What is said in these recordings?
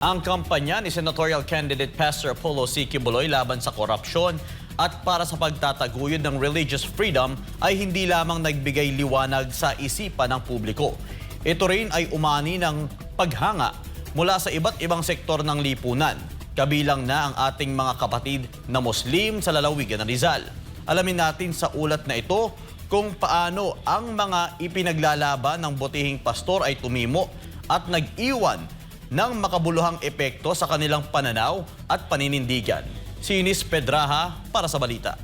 Ang kampanya ni Senatorial Candidate Pastor Apollo C. Quiboloy laban sa korupsyon at para sa pagtataguyod ng religious freedom ay hindi lamang nagbigay liwanag sa isipan ng publiko. Ito rin ay umani ng paghanga mula sa iba't ibang sektor ng lipunan, kabilang na ang ating mga kapatid na Muslim sa lalawigan ng Rizal. Alamin natin sa ulat na ito kung paano ang mga ipinaglalaban ng butihing pastor ay tumimo at nag-iwan ng makabuluhang epekto sa kanilang pananaw at paninindigan. Si Eunice Pedraha para sa balita.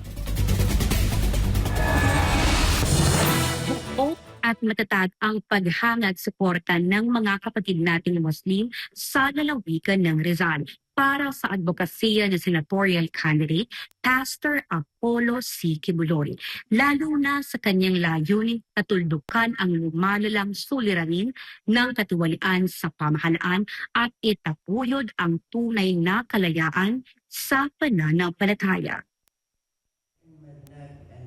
Buo at matatag ang paghanga at suporta ng mga kapatid nating Muslim sa lalawigan ng Rizal para sa advokasya ng senatorial candidate Pastor Apollo C. Quiboloy, lalo na sa kanyang layunin at tuldukan ang lumalalang suliranin ng katiwalian sa pamahalaan at itapuyod ang tunay na kalayaan sa pananampalataya.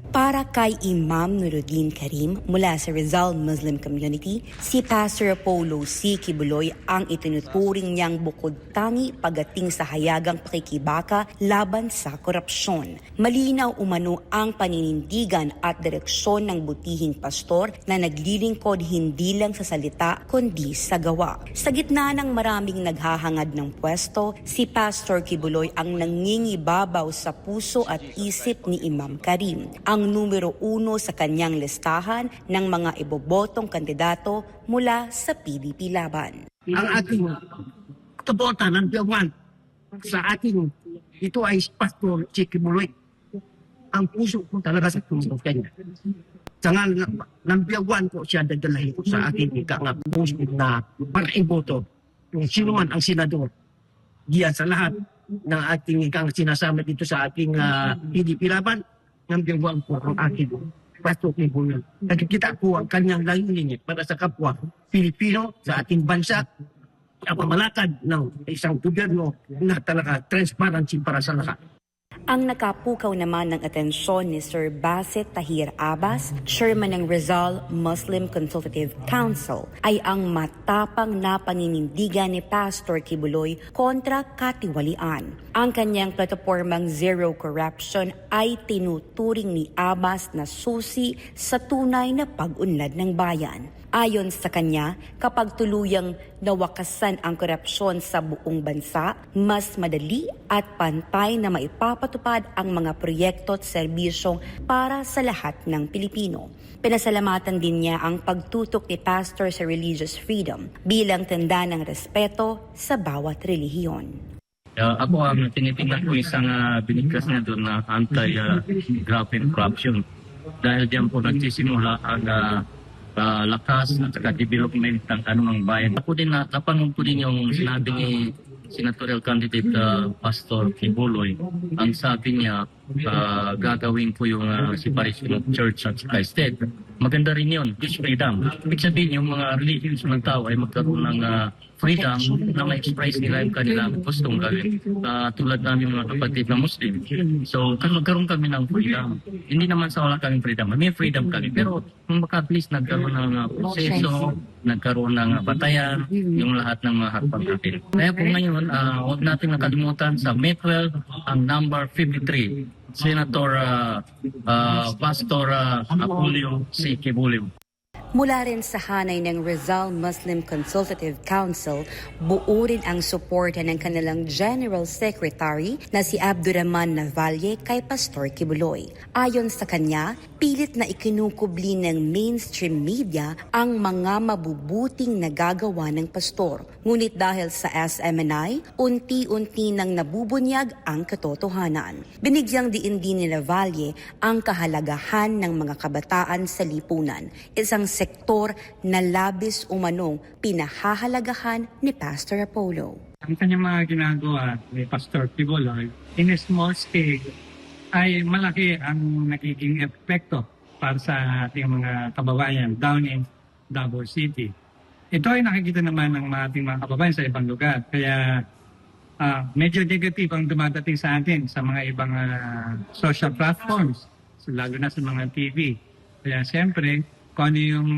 Para kay Imam Nuruddin Karim mula sa Rizal Muslim Community, si Pastor Apollo C. Quiboloy ang itinuturing niyang bukod-tangi pagdating sa hayagang pakikibaka laban sa korupsyon. Malinaw umano ang paninindigan at direksyon ng butihing pastor na naglilingkod hindi lang sa salita kundi sa gawa. Sa gitna ng maraming naghahangad ng pwesto, si Pastor Quiboloy ang nangingibabaw sa puso at isip ni Imam Karim, ang numero 1 sa kanyang listahan ng mga ibobotong kandidato mula sa PDP laban. Ang ating kabotan ng Biawan sa ating ito ay Pastor C. Quiboloy. Ang puso ko talaga sa puso kanya. Sa ng Biawan ko siya dadalahin ko sa ating puso na para iboto kung sino man ang senador diyan sa lahat ng ating sinasama dito sa ating PDP laban. Ng Biawan po ang aking Pastor Quiboloy. Nagkikita po ang kanyang layunin para sa kapwa Pilipino sa ating bansa, ang pamalakad ng isang gobyerno na talaga transparency para sa lahat. Ang nakapukaw naman ng atensyon ni Sir Basit Tahir Abbas, Chairman ng Rizal Muslim Consultative Council, ay ang matapang na paninindigan ni Pastor Quiboloy kontra katiwalian. Ang kanyang platapormang Zero Corruption ay tinuturing ni Abbas na susi sa tunay na pag-unlad ng bayan. Ayon sa kanya, kapag tuluyang nawakasan ang korupsyon sa buong bansa, mas madali at pantay na maipapatupad ang mga proyekto at serbisyong para sa lahat ng Pilipino. Pinasalamatan din niya ang pagtutok ni Pastor sa religious freedom bilang tanda ng respeto sa bawat relihiyon. Ako ang tinitingnan ko isang binigkas na doon na anti-graft and corruption. Dahil diyan po nagsisimula ang lakas at saka development ng anumang bayan. Ako din napanood ko din yung sinabi ni Senatorial Candidate Pastor Quiboloy. Ang sabi niya, gagawin ko yung separation of church at state. Maganda rin yun, this freedom. Ibig sabihin yung mga religions ng tao ay magkaroon ng freedom na ma-express nila yung kanilang gustong gawin. Tulad namin mga kapatid na Muslim. So, magkaroon kami ng freedom. Hindi naman sa wala kaming freedom. May freedom kami. Pero kung at least nagkaroon ng proseso, nagkaroon ng batayan, yung lahat ng mga hakbang natin. Kaya po ngayon, huwag natin nakalimutan sa May 12, ang number 53, Senator Pastor Apollo C. Quiboloy. Mula rin sa hanay ng Rizal Muslim Consultative Council, buo rin ang suporta ng kanilang General Secretary na si Abdurrahman Navalle kay Pastor Quiboloy. Ayon sa kanya, pilit na ikinukubli ng mainstream media ang mga mabubuting nagagawa ng pastor. Ngunit dahil sa SMNI, unti-unti nang nabubunyag ang katotohanan. Binigyang diin din ni Navalle ang kahalagahan ng mga kabataan sa lipunan, isang sektor na labis umanong pinahahalagahan ni Pastor Apollo. Ang kanyang mga ginagawa ni Pastor Quiboloy in a small scale ay malaki ang nagiging epekto para sa ating mga kababayan down in Davao City. Ito ay nakikita naman ng ating mga kababayan sa ibang lugar. Kaya medyo negative ang dumadating sa atin sa mga ibang social platforms, lalo na sa mga TV. Kaya siyempre, kung ano yung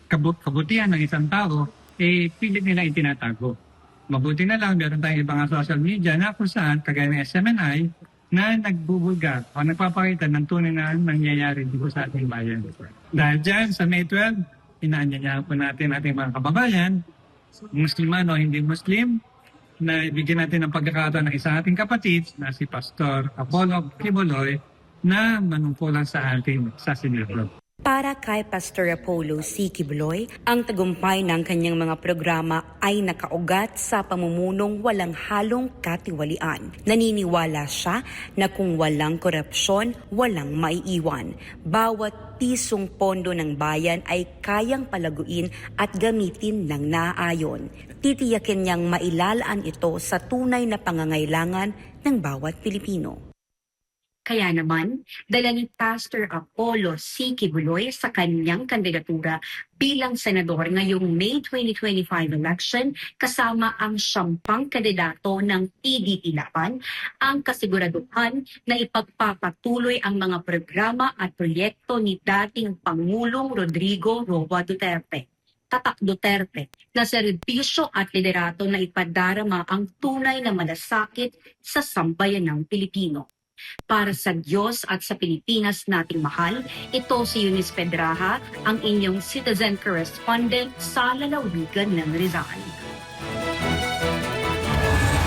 kabutihan ng isang tao, pilit nila itinatago. Mabuti na lang, meron tayong ibang social media na kung saan, kagaya ng SMNI, na nagbubulgar o nagpapakita ng tunay na nangyayari dito sa ating bayan. Dahil dyan, sa May 12, inaanyayahan po natin ating mga kababayan, Muslim man o hindi Muslim, na ibigyan natin ng pagkakataon ng isang ating kapatid na si Pastor Apollo Kibuloy na manungkulan sa ating sa Sinilog. Para kay Pastor Apollo C. Kibuloy, ang tagumpay ng kanyang mga programa ay nakaugat sa pamumunong walang halong katiwalian. Naniniwala siya na kung walang korupsyon, walang maiiwan. Bawat pisong pondo ng bayan ay kayang palaguin at gamitin ng naaayon. Titiyakin niyang mailalaan ito sa tunay na pangangailangan ng bawat Pilipino. Kaya naman, dala ni Pastor Apollo C. Kibuloy sa kanyang kandidatura bilang senador ngayong May 2025 election kasama ang 10 kandidato ng PDP Laban ang kasiguraduhan na ipagpapatuloy ang mga programa at proyekto ni dating Pangulong Rodrigo Roa Duterte. Tatak Duterte na serbisyo at liderato na ipadarama ang tunay na malasakit sa sambayan ng Pilipino. Para sa Diyos at sa Pilipinas nating mahal, ito si Eunice Pedraha, ang inyong citizen correspondent sa lalawigan ng Rizal.